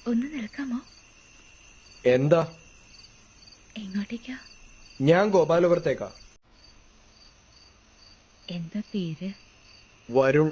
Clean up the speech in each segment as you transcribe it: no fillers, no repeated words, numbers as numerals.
ഒന്ന് നിൽക്കാമോ? എന്താ? എങ്ങോട്ടേക്കാ? ഞാൻ ഗോപാലപുരത്തേക്കാ. എന്താ പേര്? വരുൺ.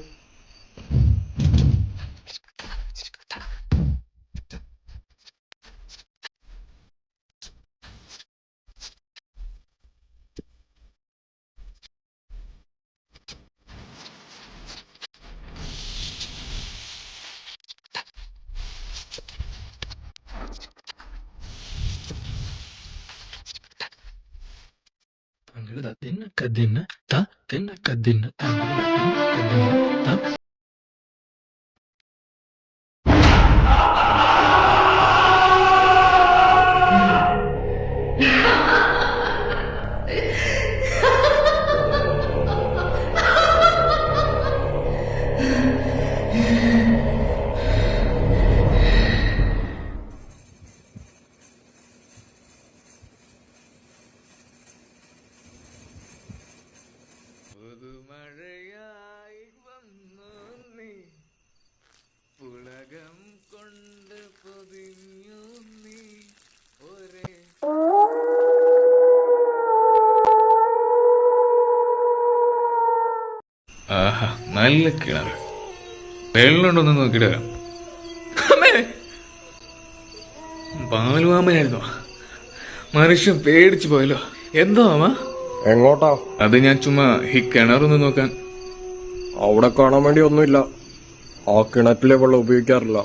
പുതുമഴയായി വന്നു നീ, പുളകം കൊണ്ട് പൊതിഞ്ഞു നീ ഒരേ. ആഹാ, നല്ല കിണർ. വെള്ളമുണ്ടോന്ന് നോക്കിട്ട് പാലുമാമനായിരുന്നോ? മനുഷ്യൻ പേടിച്ചു പോയല്ലോ. എന്തോ മാമ? എങ്ങോട്ടാ? അത് ഞാൻ ചുമ്മാ ഈ കിണറൊന്ന് നോക്കാൻ. അവിടെ കാണാൻ വേണ്ടി ഒന്നുമില്ല. ആ കിണറ്റിലെ വെള്ളം ഉപയോഗിക്കാറില്ല.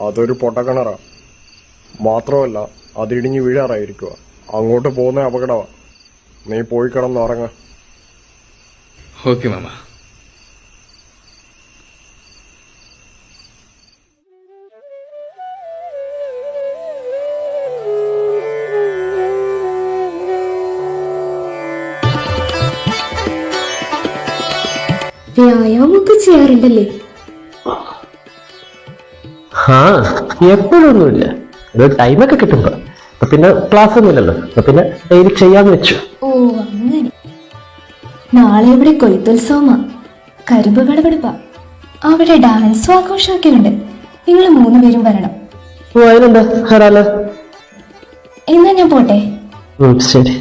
അതൊരു പൊട്ടക്കിണറാ. മാത്രമല്ല അതിടിഞ്ഞ് വീഴാറായിരിക്കുക. അങ്ങോട്ട് പോകുന്ന അപകടമാ. നീ പോയി കിടന്നുറങ്ങ. Okay mama. വ്യായാമൊക്കെ ചെയ്യാറുണ്ടല്ലേ? എപ്പോഴൊന്നുമില്ല, ഒരു ടൈമൊക്കെ കിട്ടുമ്പോ. പിന്നെ ക്ലാസ് ഒന്നുമില്ലല്ലോ, പിന്നെ ഡെയിലി ചെയ്യാന്ന് വെച്ചു. ഓ അങ്ങനെ. നാളെ ഇവിടെ കൊയ്ത്തുത്സവമാ, കരിമ്പ് വിളവെടുപ്പാ. അവിടെ ഡാൻസും ആഘോഷമൊക്കെ ഉണ്ട്. നിങ്ങൾ 3 പേരും വരണം. ഓ അതിനെന്താ, വരാലോ. എന്നാ ഞാൻ പോട്ടെ. ശരി.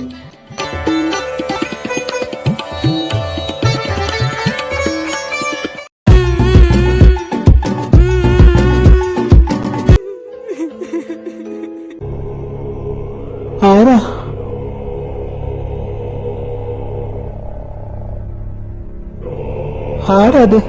ആരാ? ആരത്?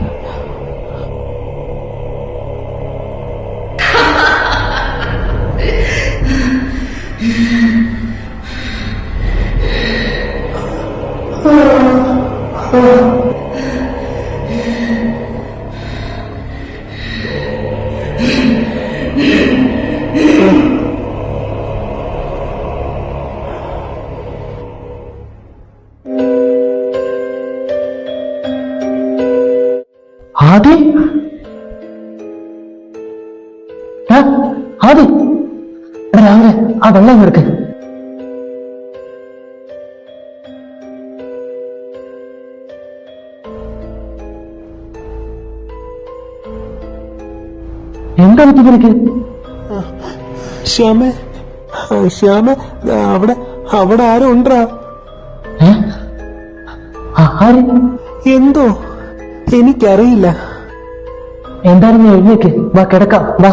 ആദി, ആദി, രാവിലെ ആ വെള്ളം എടുക്ക. എന്താ പറ്റി നിനക്ക്? ശ്യാമേ, ശ്യാമേ, അവിടെ അവിടെ ആരും ഉണ്ടാ? ആര്? എന്തോ എനിക്കറിയില്ല. എന്തായാലും നീ എഴുന്നേക്ക്, വാ കിടക്കാം, വാ.